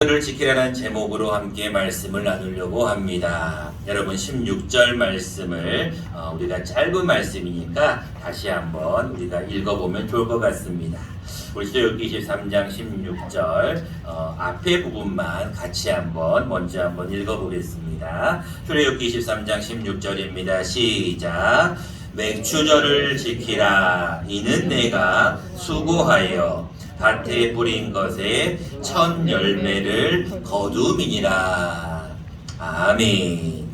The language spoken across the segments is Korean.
를 지키라는 제목으로 함께 말씀을 나누려고 합니다. 여러분 16절 말씀을 우리가 짧은 말씀이니까 다시 한번 우리가 읽어보면 좋을 것 같습니다. 우리 출애굽기 23장 16절 앞에 부분만 같이 먼저 한번 읽어보겠습니다. 출애굽기 23장 16절입니다. 시작. 맥추절을 지키라. 이는 내가 수고하여 밭에 뿌린 것에 첫 열매를 거둠이니라. 아멘.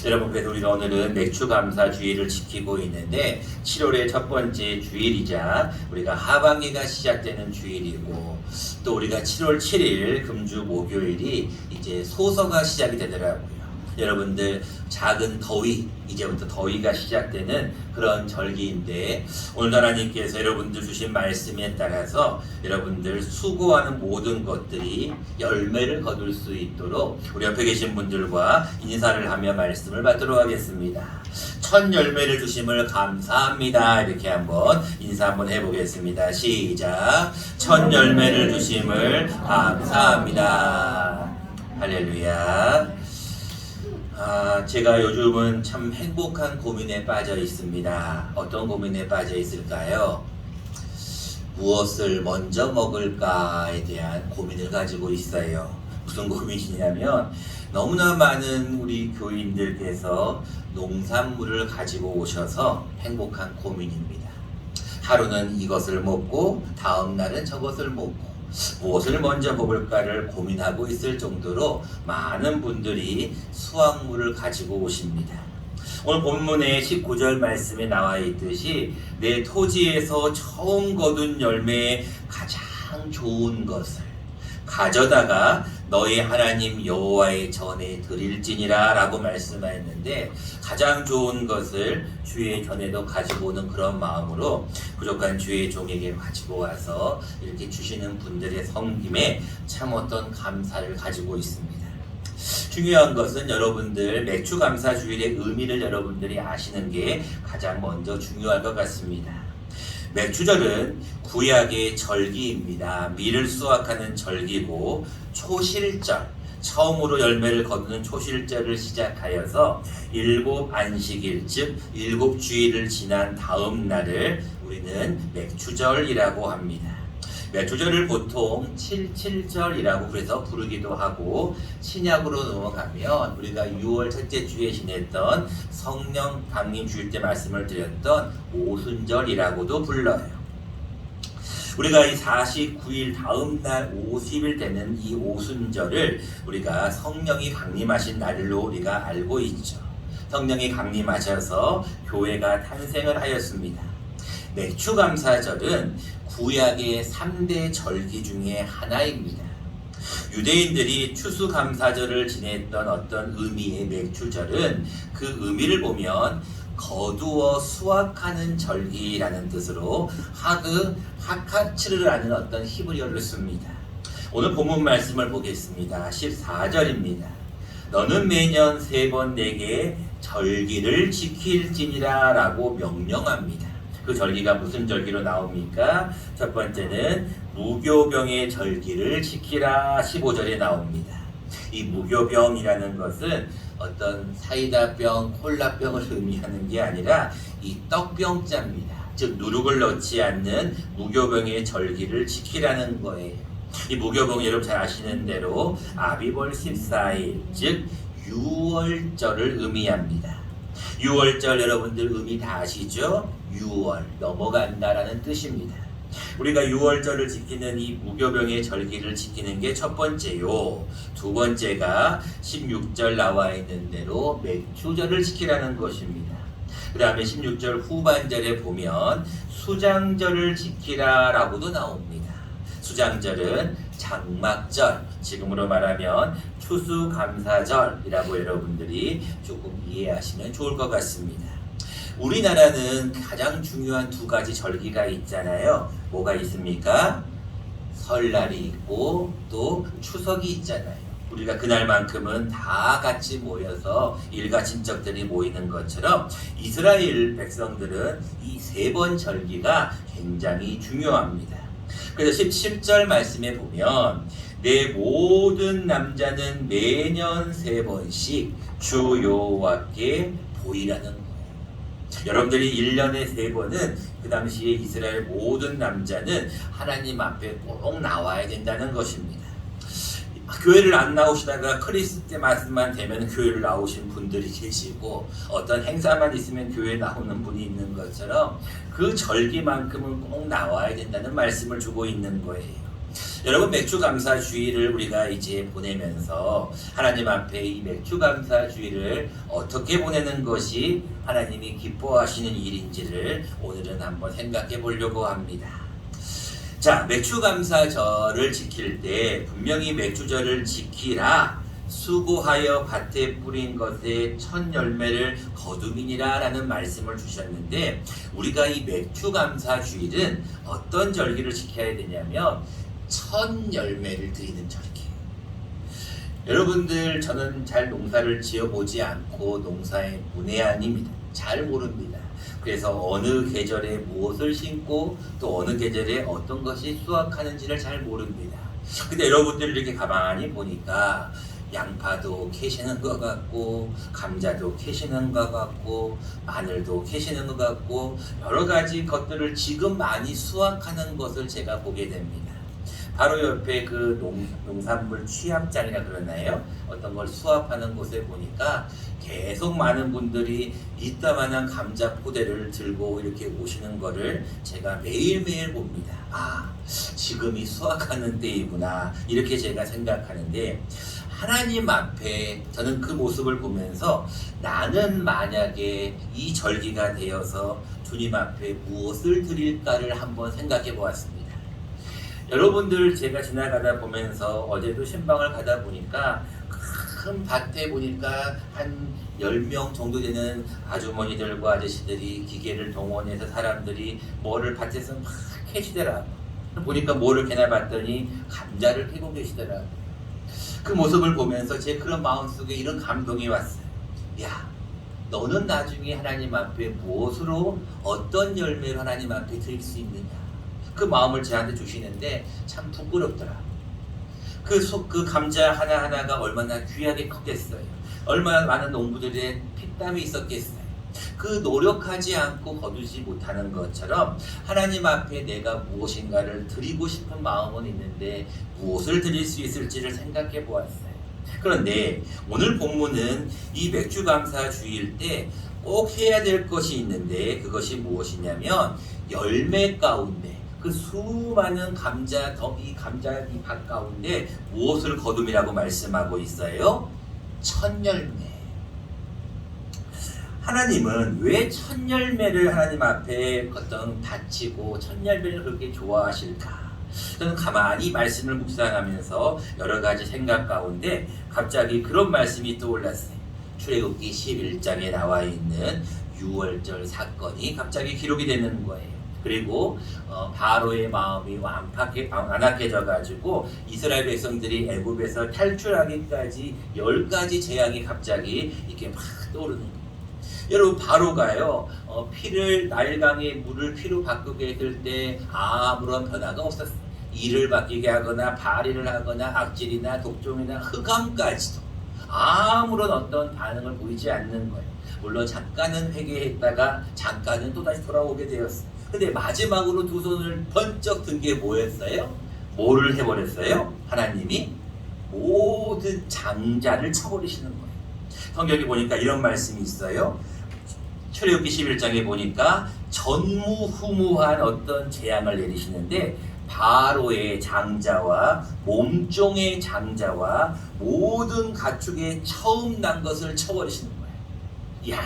여러분, 그래서 우리가 오늘은 맥추감사 주일을 지키고 있는데 7월의 첫 번째 주일이자 우리가 하반기가 시작되는 주일이고, 또 우리가 7월 7일 금주 목요일이 이제 소서가 시작이 되더라고요. 여러분들, 작은 더위, 이제부터 더위가 시작되는 그런 절기인데, 오늘 하나님께서 여러분들 주신 말씀에 따라서 여러분들 수고하는 모든 것들이 열매를 거둘 수 있도록 우리 옆에 계신 분들과 인사를 하며 말씀을 받도록 하겠습니다. 첫 열매를 주심을 감사합니다. 이렇게 한번 인사 한번 해보겠습니다. 시작. 첫 열매를 주심을 감사합니다. 할렐루야. 제가 요즘은 참 행복한 고민에 빠져 있습니다. 어떤 고민에 빠져 있을까요? 무엇을 먼저 먹을까에 대한 고민을 가지고 있어요. 무슨 고민이냐면, 너무나 많은 우리 교인들께서 농산물을 가지고 오셔서 행복한 고민입니다. 하루는 이것을 먹고 다음 날은 저것을 먹고 무엇을 먼저 먹을까를 고민하고 있을 정도로 많은 분들이 수확물을 가지고 오십니다. 오늘 본문의 19절 말씀에 나와 있듯이 내 토지에서 처음 거둔 열매의 가장 좋은 것을 가져다가 너희 하나님 여호와의 전에 드릴지니라 라고 말씀하였는데, 가장 좋은 것을 주의 전에도 가지고 오는 그런 마음으로 부족한 주의 종에게 가지고 와서 이렇게 주시는 분들의 섬김에 참 어떤 감사를 가지고 있습니다. 중요한 것은 여러분들 맥추감사주일의 의미를 여러분들이 아시는 게 가장 먼저 중요할 것 같습니다. 맥추절은 구약의 절기입니다. 밀을 수확하는 절기고, 초실절, 처음으로 열매를 거두는 초실절을 시작하여서 7안식일, 즉 7주일을 지난 다음 날을 우리는 맥추절이라고 합니다. 맥추절을 보통 77절이라고 그래서 부르기도 하고, 신약으로 넘어가면 우리가 6월 첫째 주에 지냈던 성령 강림 주일 때 말씀을 드렸던 오순절이라고도 불러요. 우리가 이 49일 다음 날 50일 되는 이 오순절을 우리가 성령이 강림하신 날로 우리가 알고 있죠. 성령이 강림하셔서 교회가 탄생을 하였습니다. 맥추감사절은 구약의 3대 절기 중에 하나입니다. 유대인들이 추수감사절을 지냈던 어떤 의미의 맥추절은 그 의미를 보면 거두어 수확하는 절기라는 뜻으로 하카츠르라는 어떤 히브리어를 씁니다. 오늘 본문 말씀을 보겠습니다. 14절입니다. 너는 매년 3번 내게 절기를 지킬지니라 라고 명령합니다. 그 절기가 무슨 절기로 나옵니까? 첫 번째는 무교병의 절기를 지키라 15절에 나옵니다. 이 무교병이라는 것은 어떤 사이다병, 콜라병을 의미하는 게 아니라 이 떡병자입니다. 즉 누룩을 넣지 않는 무교병의 절기를 지키라는 거예요. 이 무교병 여러분 잘 아시는 대로 아비벌 14일, 즉 6월절을 의미합니다. 6월절 여러분들 의미 다 아시죠? 6월, 넘어간다라는 뜻입니다. 우리가 6월절을 지키는 이 무교병의 절기를 지키는 게 첫 번째요. 두 번째가 16절 나와 있는 대로 맥추절을 지키라는 것입니다. 그 다음에 16절 후반절에 보면 수장절을 지키라 라고도 나옵니다. 수장절은 장막절, 지금으로 말하면 추수감사절이라고 여러분들이 조금 이해하시면 좋을 것 같습니다. 우리나라는 가장 중요한 2가지 절기가 있잖아요. 뭐가 있습니까? 설날이 있고 또 추석이 있잖아요. 우리가 그날만큼은 다 같이 모여서 일가 친척들이 모이는 것처럼 이스라엘 백성들은 이 3번 절기가 굉장히 중요합니다. 그래서 17절 말씀에 보면 내 모든 남자는 매년 3번씩 주 여호와께 보이라는 거예요. 여러분들이 1년에 3번은 그 당시에 이스라엘 모든 남자는 하나님 앞에 꼭 나와야 된다는 것입니다. 교회를 안 나오시다가 크리스마스만 되면 교회를 나오신 분들이 계시고 어떤 행사만 있으면 교회에 나오는 분이 있는 것처럼 그 절기만큼은 꼭 나와야 된다는 말씀을 주고 있는 거예요. 여러분, 맥주감사주의를 우리가 이제 보내면서 하나님 앞에 이 맥주감사주의를 어떻게 보내는 것이 하나님이 기뻐하시는 일인지를 오늘은 한번 생각해 보려고 합니다. 자, 맥주감사절을 지킬 때 분명히 맥주절을 지키라, 수고하여 밭에 뿌린 것에 첫 열매를 거두미니라 라는 말씀을 주셨는데, 우리가 이 맥주감사주일은 어떤 절기를 지켜야 되냐면 첫 열매를 드리는 절기예요. 여러분들, 저는 잘 농사를 지어보지 않고 농사의 문외한입니다. 잘 모릅니다. 그래서 어느 계절에 무엇을 심고 또 어느 계절에 어떤 것이 수확하는지를 잘 모릅니다. 근데 여러분들 이렇게 가만히 보니까 양파도 캐시는 것 같고 감자도 캐시는 것 같고 마늘도 캐시는 것 같고 여러 가지 것들을 지금 많이 수확하는 것을 제가 보게 됩니다. 바로 옆에 그 농산물 취합장이라 그러나요? 어떤 걸 수확하는 곳에 보니까 계속 많은 분들이 이따만한 감자 포대를 들고 이렇게 오시는 거를 제가 매일매일 봅니다. 아, 지금이 수확하는 때이구나, 이렇게 제가 생각하는데, 하나님 앞에 저는 그 모습을 보면서 나는 만약에 이 절기가 되어서 주님 앞에 무엇을 드릴까를 한번 생각해 보았습니다. 여러분들, 제가 지나가다 보면서 어제도 신방을 가다 보니까 큰 밭에 보니까 한 10명 정도 되는 아주머니들과 아저씨들이 기계를 동원해서 사람들이 뭐를 밭에서 막 캐시더라고요. 보니까 뭐를 캐나 봤더니 감자를 캐고 계시더라고요. 그 모습을 보면서 제 그런 마음속에 이런 감동이 왔어요. 야, 너는 나중에 하나님 앞에 무엇으로 어떤 열매를 하나님 앞에 드릴 수 있느냐, 그 마음을 저한테 주시는데 참 부끄럽더라. 그 감자 하나하나가 얼마나 귀하게 컸겠어요. 얼마나 많은 농부들의 피땀이 있었겠어요. 그 노력하지 않고 거두지 못하는 것처럼 하나님 앞에 내가 무엇인가를 드리고 싶은 마음은 있는데 무엇을 드릴 수 있을지를 생각해 보았어요. 그런데 오늘 본문은 이 맥주감사주의일 때 꼭 해야 될 것이 있는데, 그것이 무엇이냐면 열매 가운데 그 수많은 감자 이 밭 가운데 무엇을 거둠이라고 말씀하고 있어요? 첫 열매. 하나님은 왜 첫 열매를 하나님 앞에 어떤 바치고 첫 열매를 그렇게 좋아하실까? 저는 가만히 말씀을 묵상하면서 여러 가지 생각 가운데 갑자기 그런 말씀이 떠올랐어요. 출애굽기 11장에 나와 있는 6월절 사건이 갑자기 기록이 되는 거예요. 그리고 바로의 마음이 완악해져 가지고 이스라엘 백성들이 애굽에서 탈출하기까지 10가지 재앙이 갑자기 이렇게 막 떠오르는 거예요. 여러분, 바로가요, 나일강의 물을 피로 바꾸게 했을 때 아무런 변화가 없었어요. 이를 바뀌게 하거나 발의를 하거나 악질이나 독종이나 흑암까지도 아무런 어떤 반응을 보이지 않는 거예요. 물론 잠깐은 회개했다가 잠깐은 또다시 돌아오게 되었어요. 근데 마지막으로 두 손을 번쩍 든 게 뭐였어요? 뭐를 해버렸어요? 하나님이 모든 장자를 쳐버리시는 거예요. 성경에 보니까 이런 말씀이 있어요. 출애굽기 11장에 보니까 전무후무한 어떤 재앙을 내리시는데 바로의 장자와 몸종의 장자와 모든 가축의 처음 난 것을 쳐버리시는 거예요. 이야,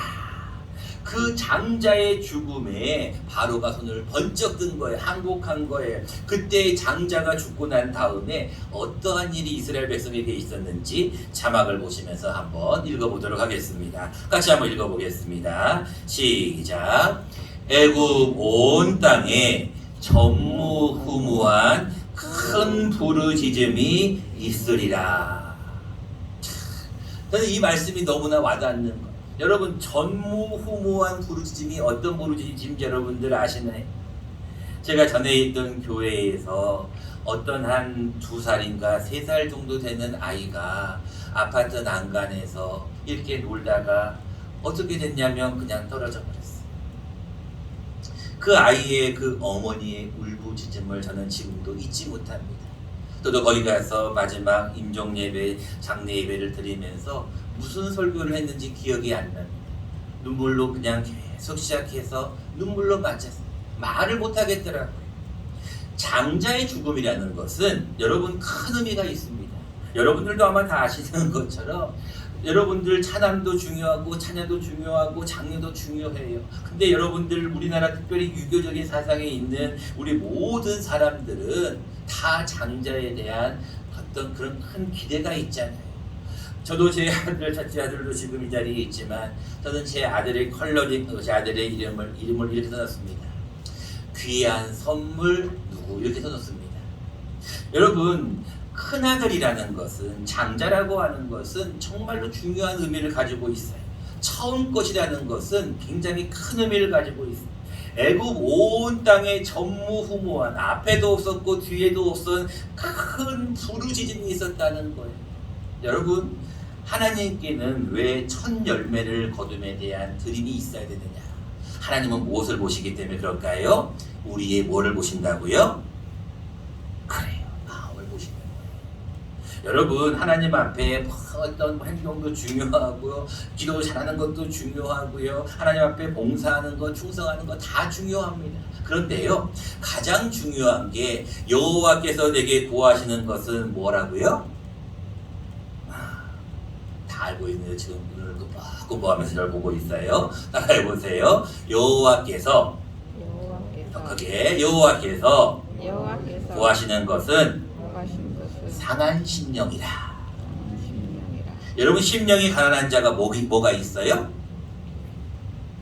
그 장자의 죽음에 바로가 손을 번쩍 든 거예요. 항복한 거예요. 그때 장자가 죽고 난 다음에 어떠한 일이 이스라엘 백성에게 있었는지 자막을 보시면서 한번 읽어보도록 하겠습니다. 같이 한번 읽어보겠습니다. 시작. 애굽 온 땅에 전무후무한 큰 부르짖음이 있으리라. 저는 이 말씀이 너무나 와닿는 거예요. 여러분, 전무후무한 부르짖음이 어떤 부르짖음인지 여러분들 아시나요? 제가 전에 있던 교회에서 어떤 한 2살인가 3살 정도 되는 아이가 아파트 난간에서 이렇게 놀다가 어떻게 됐냐면 그냥 떨어져 버렸어요. 그 아이의 그 어머니의 울부짖음을 저는 지금도 잊지 못합니다. 저도 거기 가서 마지막 임종 예배, 장례 예배를 드리면서 무슨 설교를 했는지 기억이 안 납니다. 눈물로 그냥 계속 시작해서 눈물로 마쳤어요. 말을 못 하겠더라고요. 장자의 죽음이라는 것은 여러분 큰 의미가 있습니다. 여러분들도 아마 다 아시는 것처럼 여러분들 찬양도 중요하고 찬야도 중요하고 장례도 중요해요. 근데 여러분들 우리나라 특별히 유교적인 사상에 있는 우리 모든 사람들은 다 장자에 대한 어떤 그런 큰 기대가 있잖아요. 저도 제 아들, 첫째 아들도 지금 이 자리에 있지만 저는 제 아들의 컬러링, 제 아들의 이름을 이렇게 써놨습니다. 귀한 선물 누구 이렇게 써놓습니다. 여러분 큰아들이라는 것은 장자라고 하는 것은 정말로 중요한 의미를 가지고 있어요. 처음 것이라는 것은 굉장히 큰 의미를 가지고 있어요. 애굽 온 땅에 전무후무한 앞에도 없었고 뒤에도 없었던 큰 부르짖음이 있었다는 거예요. 여러분 하나님께는 왜 첫 열매를 거둠에 대한 드림이 있어야 되느냐? 하나님은 무엇을 보시기 때문에 그럴까요? 우리의 뭐를 보신다고요? 그래요. 마음을 보시는 거예요. 여러분 하나님 앞에 어떤 행동도 중요하고요. 기도 잘하는 것도 중요하고요. 하나님 앞에 봉사하는 것, 충성하는 것 다 중요합니다. 그런데요. 가장 중요한 게 여호와께서 내게 구하시는 것은 뭐라고요? 다 알고 있네요. 지금 눈을 끔뻑끔뻑하면서 저를 보고 있어요. 따라해보세요. 여호와께서 여호와께서 구하시는 것은 상한 심령이라. 여러분 심령이 가난한 자가 뭐가 있어요?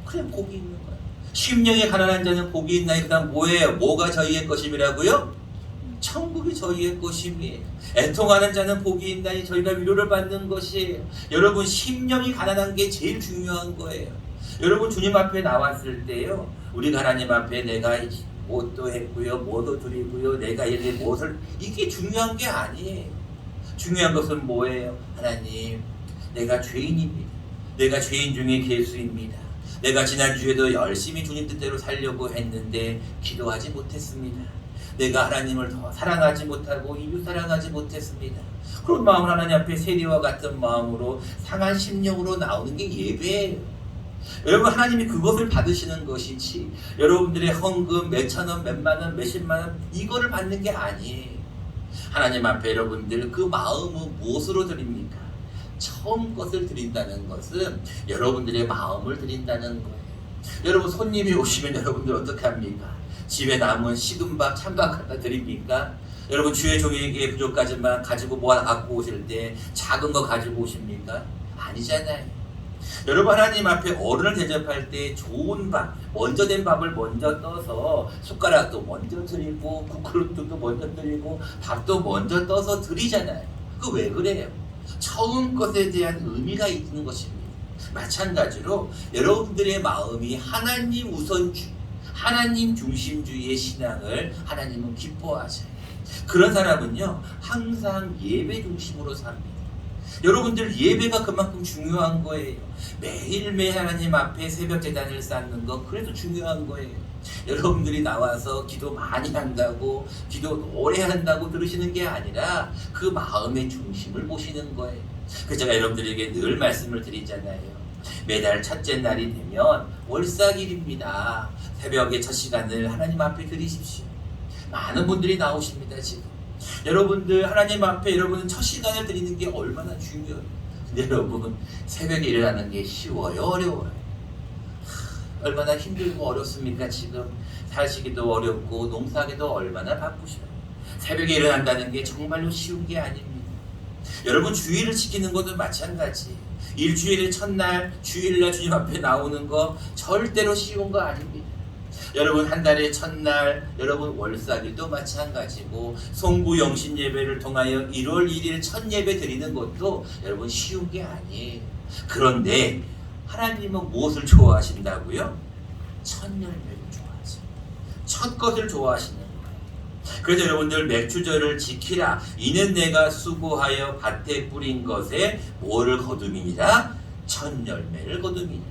그냥 복이 있는 거예요. 심령이 가난한 자는 복이 있나요? 그 다음 뭐예요? 뭐가 저희의 것임이라고요? 천국이 저희의 것임이에요. 애통하는 자는 복이 있나니 저희가 위로를 받는 것이에요. 여러분 심령이 가난한 게 제일 중요한 거예요. 여러분 주님 앞에 나왔을 때요. 우리가 하나님 앞에 내가 무엇도 했고요. 뭐도 드리고요. 내가 이렇게 무엇을 이게 중요한 게 아니에요. 중요한 것은 뭐예요? 하나님 내가 죄인입니다. 내가 죄인 중에 괴수입니다. 내가 지난주에도 열심히 주님 뜻대로 살려고 했는데 기도하지 못했습니다. 내가 하나님을 더 사랑하지 못하고 이웃 사랑하지 못했습니다. 그런 마음을 하나님 앞에 세리와 같은 마음으로 상한 심령으로 나오는 게 예배예요. 여러분 하나님이 그것을 받으시는 것이지 여러분들의 헌금 몇천 원, 몇만 원, 몇십만 원 이거를 받는 게 아니에요. 하나님 앞에 여러분들 그 마음은 무엇으로 드립니까? 처음 것을 드린다는 것은 여러분들의 마음을 드린다는 거예요. 여러분 손님이 오시면 여러분들 어떻게 합니까? 집에 남은 식은 밥, 찬밥 갖다 드립니까? 여러분 주의 종에게 부족하지만 가지고 뭐 하나 갖고 오실 때 작은 거 가지고 오십니까? 아니잖아요. 여러분 하나님 앞에 어른을 대접할 때 좋은 밥, 먼저 된 밥을 먼저 떠서 숟가락도 먼저 드리고 국그릇도 먼저 드리고 밥도 먼저 떠서 드리잖아요. 그 왜 그래요? 처음 것에 대한 의미가 있는 것입니다. 마찬가지로 여러분들의 마음이 하나님 우선주의, 하나님 중심주의의 신앙을 하나님은 기뻐하셔요. 그런 사람은요 항상 예배 중심으로 삽니다. 여러분들 예배가 그만큼 중요한 거예요. 매일매일 하나님 앞에 새벽 제단을 쌓는 거 그래도 중요한 거예요. 여러분들이 나와서 기도 많이 한다고 기도 오래 한다고 들으시는 게 아니라 그 마음의 중심을 보시는 거예요. 그래서 제가 여러분들에게 늘 말씀을 드리잖아요. 매달 첫째 날이 되면 월삭일입니다. 새벽의 첫 시간을 하나님 앞에 드리십시오. 많은 분들이 나오십니다. 지금 여러분들 하나님 앞에 여러분은 첫 시간을 드리는 게 얼마나 중요해요. 근데 여러분 새벽에 일어나는 게 쉬워요? 어려워요? 얼마나 힘들고 어렵습니까? 지금 사시기도 어렵고 농사하기도 얼마나 바쁘셔요. 새벽에 일어난다는 게 정말로 쉬운 게 아닙니다. 여러분 주일을 지키는 것도 마찬가지. 일주일의 첫날 주일날 주님 앞에 나오는 거 절대로 쉬운 거 아닙니다. 여러분 한 달의 첫날 여러분 월삭일도 마찬가지고 송구 영신 예배를 통하여 1월 1일 첫 예배 드리는 것도 여러분 쉬운 게 아니에요. 그런데 하나님은 무엇을 좋아하신다고요? 첫 열매를 좋아하세요. 첫 것을 좋아하시는 거예요. 그래서 여러분들 맥주절을 지키라. 이는 내가 수고하여 밭에 뿌린 것에 뭐를 거둠이니라? 첫 열매를 거둠이니라.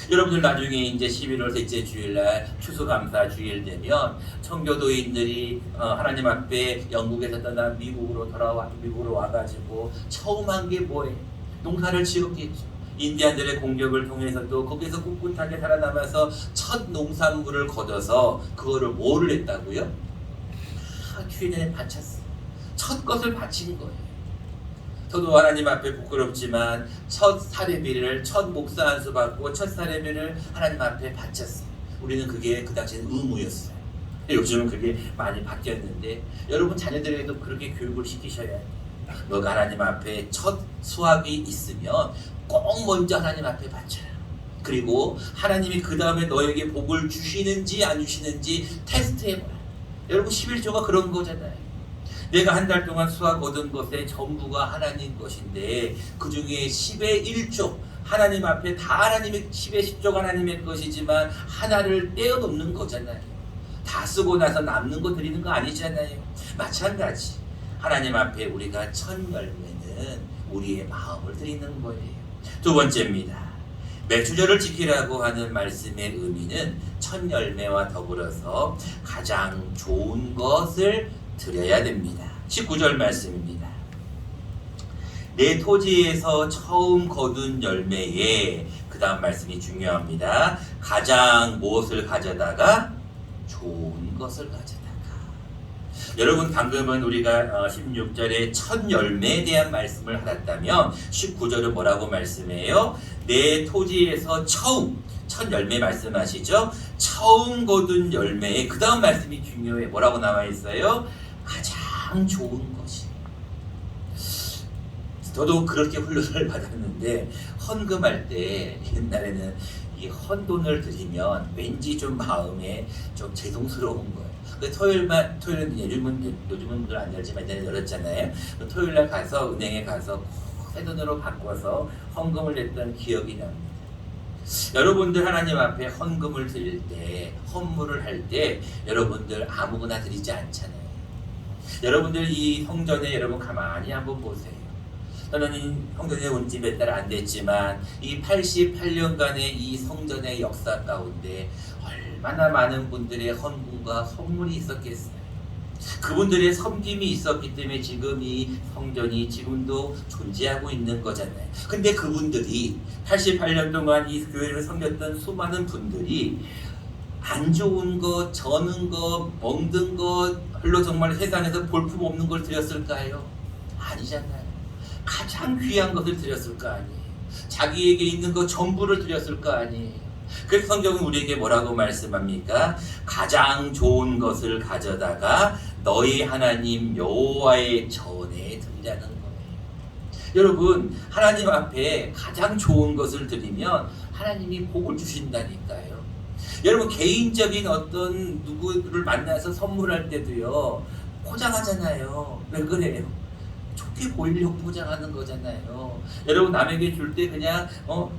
여러분들 나중에 이제 11월 셋째 주일날 추수감사 주일 되면 청교도인들이 하나님 앞에 영국에서 떠나 미국으로 와가지고 처음 한 게 뭐예요? 농사를 지었겠죠. 인디안들의 공격을 통해서 또 거기서 꿋꿋하게 살아남아서 첫 농산물을 거둬서 그거를 뭐를 했다고요? 주일에 바쳤어요. 첫 것을 바친 거예요. 저도 하나님 앞에 부끄럽지만 첫 사례비를 첫 목사 안수 받고 첫 사례비를 하나님 앞에 바쳤어요. 우리는 그게 그 당시에는 의무였어요. 요즘은 그게 많이 바뀌었는데 여러분 자녀들에게도 그렇게 교육을 시키셔야 해요. 너가 하나님 앞에 첫 수확이 있으면 꼭 먼저 하나님 앞에 바쳐요. 그리고 하나님이 그 다음에 너에게 복을 주시는지 안 주시는지 테스트해봐요. 여러분 11조가 그런 거잖아요. 내가 한 달 동안 수확 얻은 것의 전부가 하나님 것인데 그 중에 10의 1조 하나님 앞에 다 하나님의 10의 10조가 하나님의 것이지만 하나를 떼어놓는 거잖아요. 다 쓰고 나서 남는 거 드리는 거 아니잖아요. 마찬가지 하나님 앞에 우리가 첫 열매는 우리의 마음을 드리는 거예요. 두 번째입니다. 맥주절을 지키라고 하는 말씀의 의미는 첫 열매와 더불어서 가장 좋은 것을 드려야 됩니다. 19절 말씀입니다. 내 토지에서 처음 거둔 열매에 그 다음 말씀이 중요합니다. 가장 무엇을 가져다가? 좋은 것을 가져다가. 여러분 방금은 우리가 16절에 첫 열매에 대한 말씀을 하았다면 19절은 뭐라고 말씀해요? 내 토지에서 처음 첫 열매 말씀하시죠? 처음 거둔 열매에 그 다음 말씀이 중요해. 뭐라고 나와 있어요? 가장 좋은 것이. 저도 그렇게 훈련을 받았는데 헌금할 때 옛날에는 이 헌돈을 드리면 왠지 좀 마음에 좀 죄송스러운 거예요. 토요일은 요즘은 안 열지만 옛날에 열었잖아요. 토요일날 가서 은행에 가서 새 돈으로 바꿔서 헌금을 했던 기억이 납니다. 여러분들 하나님 앞에 헌금을 드릴 때, 헌물을 할 때 여러분들 아무거나 드리지 않잖아요. 여러분들 이 성전에 여러분 가만히 한번 보세요. 저는 이 성전에 온 지 몇 달 안 됐지만 이 88년간의 이 성전의 역사 가운데 얼마나 많은 분들의 헌금과 선물이 있었겠어요. 그분들의 섬김이 있었기 때문에 지금 이 성전이 지금도 존재하고 있는 거잖아요. 근데 그분들이 88년 동안 이 교회를 섬겼던 수많은 분들이 안 좋은 것, 저는 것, 멍든 것, 별로 정말 세상에서 볼품없는 걸 드렸을까요? 아니잖아요. 가장 귀한 것을 드렸을 거 아니에요. 자기에게 있는 것 전부를 드렸을 거 아니에요. 그래서 성경은 우리에게 뭐라고 말씀합니까? 가장 좋은 것을 가져다가 너희 하나님 여호와의 전에 드리라는 거예요. 여러분 하나님 앞에 가장 좋은 것을 드리면 하나님이 복을 주신다니까요. 여러분 개인적인 어떤 누구를 만나서 선물할 때도요 포장하잖아요. 왜 그래요? 좋게 보이려고 포장하는 거잖아요. 여러분 남에게 줄 때 그냥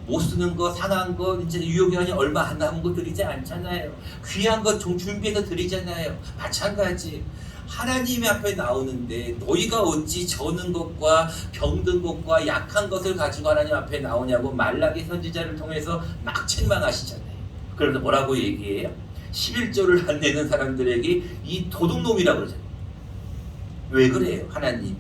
못 쓰는 거, 상한 거, 이제 유효기한이 얼마 안 남은 거 드리지 않잖아요. 귀한 거 준비해서 드리잖아요. 마찬가지 하나님 앞에 나오는데 너희가 어찌 저는 것과 병든 것과 약한 것을 가지고 하나님 앞에 나오냐고 말라기 선지자를 통해서 막 책망하시잖아요. 그래서 뭐라고 얘기해요? 11조를 안 내는 사람들에게 이 도둑놈이라고 그러잖아요. 왜 그래요? 하나님이.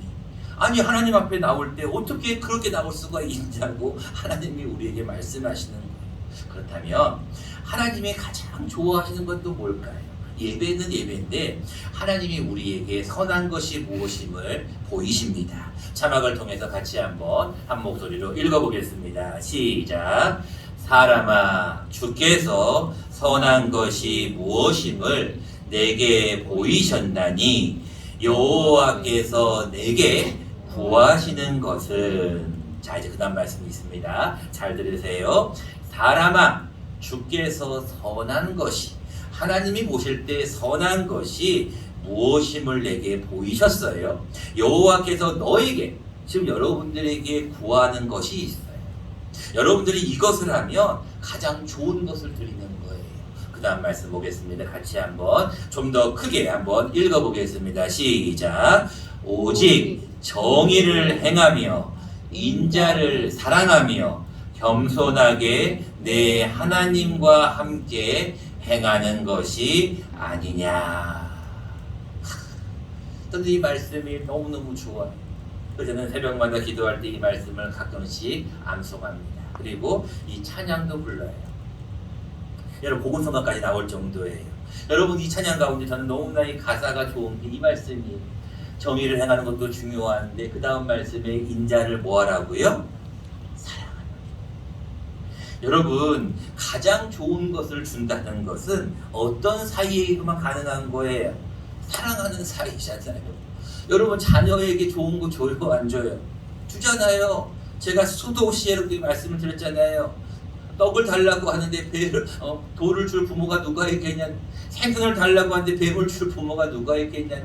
아니 하나님 앞에 나올 때 어떻게 그렇게 나올 수가 있냐고 하나님이 우리에게 말씀하시는 거예요. 그렇다면 하나님이 가장 좋아하시는 건 또 뭘까요? 예배는 예배인데 하나님이 우리에게 선한 것이 무엇임을 보이십니다. 자막을 통해서 같이 한번 한 목소리로 읽어보겠습니다. 시작. 사람아 주께서 선한 것이 무엇임을 내게 보이셨나니 여호와께서 내게 구하시는 것은. 자 이제 그 다음 말씀이 있습니다. 잘 들으세요. 사람아 주께서 선한 것이, 하나님이 보실 때 선한 것이 무엇임을 내게 보이셨어요. 여호와께서 너에게, 지금 여러분들에게 구하는 것이 있어요. 여러분들이 이것을 하면 가장 좋은 것을 드리는 거예요. 그 다음 말씀 보겠습니다. 같이 한번 좀 더 크게 한번 읽어보겠습니다. 시작. 오직 정의를 행하며 인자를 사랑하며 겸손하게 내 하나님과 함께 행하는 것이 아니냐. 근데 이 말씀이 너무너무 좋아요. 그래서 저는 새벽마다 기도할 때 이 말씀을 가끔씩 암송합니다. 그리고 이 찬양도 불러요. 여러분 복음성가까지 나올 정도예요. 여러분 이 찬양 가운데 저는 너무나 이 가사가 좋은 게 이 말씀이에요. 정의를 행하는 것도 중요한데 그 다음 말씀에 인자를 뭐하라고요? 사랑하는. 여러분 가장 좋은 것을 준다는 것은 어떤 사이에만 가능한 거예요? 사랑하는 사이잖아요. 여러분 자녀에게 좋은 거 줘요? 안 줘요? 주잖아요. 제가 수도 없이 여러분께 말씀을 드렸잖아요. 떡을 달라고 하는데 돌을 줄 부모가 누가 있겠냐. 생선을 달라고 하는데 뱀을 줄 부모가 누가 있겠냐.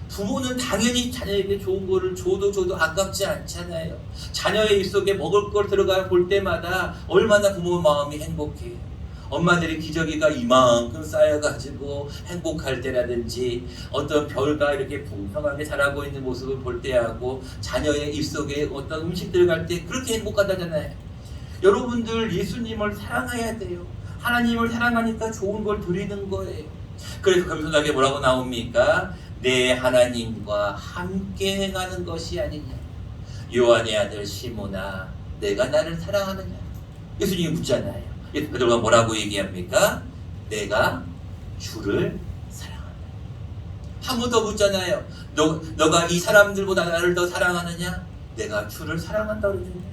부모는 당연히 자녀에게 좋은 거를 줘도 아깝지 않잖아요. 자녀의 입속에 먹을 걸 들어가 볼 때마다 얼마나 부모 마음이 행복해요. 엄마들이 기저귀가 이만큼 쌓여가지고 행복할 때라든지 어떤 별과 이렇게 풍성하게 자라고 있는 모습을 볼 때하고 자녀의 입속에 어떤 음식 들어갈 때 그렇게 행복하다잖아요. 여러분들 예수님을 사랑해야 돼요. 하나님을 사랑하니까 좋은 걸 드리는 거예요. 그래서 겸손하게 뭐라고 나옵니까? 내 하나님과 함께 행하는 것이 아니냐. 요한의 아들 시몬아, 내가 나를 사랑하느냐. 예수님이 묻잖아요. 그들과 뭐라고 얘기합니까? 내가 주를 사랑한다. 한 번 더 묻잖아요. 너가 이 사람들보다 나를 더 사랑하느냐? 내가 주를 사랑한다 그러잖아요.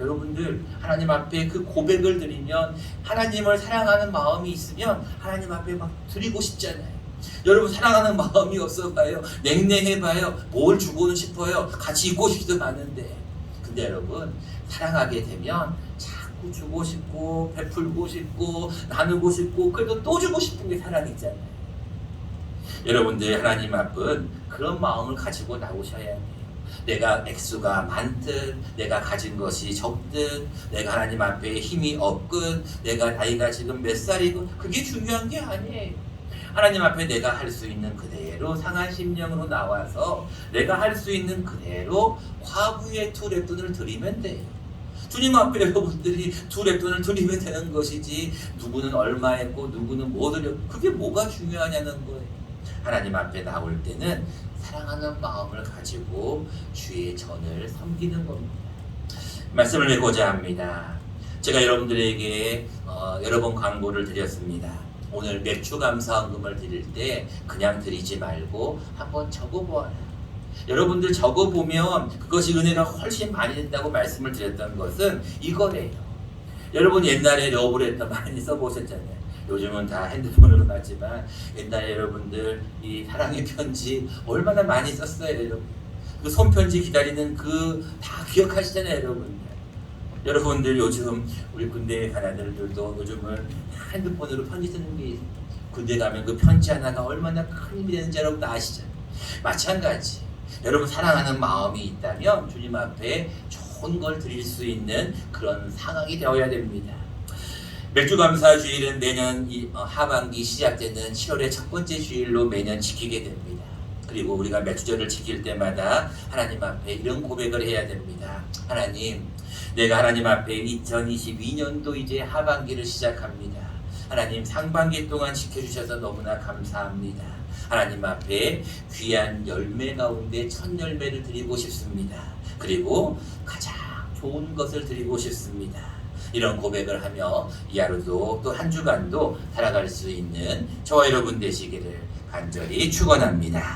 여러분들 하나님 앞에 그 고백을 드리면 하나님을 사랑하는 마음이 있으면 하나님 앞에 막 드리고 싶잖아요. 여러분 사랑하는 마음이 없어봐요. 냉랭해봐요. 뭘 주고는 싶어요. 같이 있고 싶지도 않은데. 근데 여러분 사랑하게 되면 자꾸 주고 싶고 베풀고 싶고 나누고 싶고 그래도 또 주고 싶은 게 사랑이잖아요. 여러분들 하나님 앞은 그런 마음을 가지고 나오셔야 해요. 내가 액수가 많든 내가 가진 것이 적든 내가 하나님 앞에 힘이 없든 내가 나이가 지금 몇 살이든 그게 중요한 게 아니에요. 하나님 앞에 내가 할 수 있는 그대로 상한 심령으로 나와서 내가 할 수 있는 그대로 과부의 2랩돈을 드리면 돼요. 주님 앞에 여러분들이 2랩돈을 드리면 되는 것이지 누구는 얼마 했고 누구는 뭐 드렸고 그게 뭐가 중요하냐는 거예요. 하나님 앞에 나올 때는 사랑하는 마음을 가지고 주의 전을 섬기는 겁니다. 말씀을 맺고자 합니다. 제가 여러분들에게 여러 번 광고를 드렸습니다. 오늘 맥주 감사헌금을 드릴 때 그냥 드리지 말고 한번 적어보아라. 여러분들 적어보면 그것이 은혜가 훨씬 많이 된다고 말씀을 드렸던 것은 이거래요. 여러분 옛날에 러브레터 많이 써보셨잖아요. 요즘은 다 핸드폰으로 하지만 옛날에 여러분들 이 사랑의 편지 얼마나 많이 썼어요. 여러분. 그 손편지 기다리는 그 다 기억하시잖아요. 여러분들. 여러분들 요즘 우리 군대에 간 아들들도 요즘은 핸드폰으로 편지 쓰는 게 군대 가면 그 편지 하나가 얼마나 큰 힘이 되는지 여러분 아시잖아요. 마찬가지 여러분 사랑하는 마음이 있다면 주님 앞에 좋은 걸 드릴 수 있는 그런 상황이 되어야 됩니다. 맥주감사 주일은 매년 하반기 시작되는 7월의 첫 번째 주일로 매년 지키게 됩니다. 그리고 우리가 맥주절을 지킬 때마다 하나님 앞에 이런 고백을 해야 됩니다. 하나님, 내가 하나님 앞에 2022년도 이제 하반기를 시작합니다. 하나님 상반기 동안 지켜주셔서 너무나 감사합니다. 하나님 앞에 귀한 열매 가운데 첫 열매를 드리고 싶습니다. 그리고 가장 좋은 것을 드리고 싶습니다. 이런 고백을 하며 이 하루도 또 한 주간도 살아갈 수 있는 저와 여러분 되시기를 간절히 축원합니다.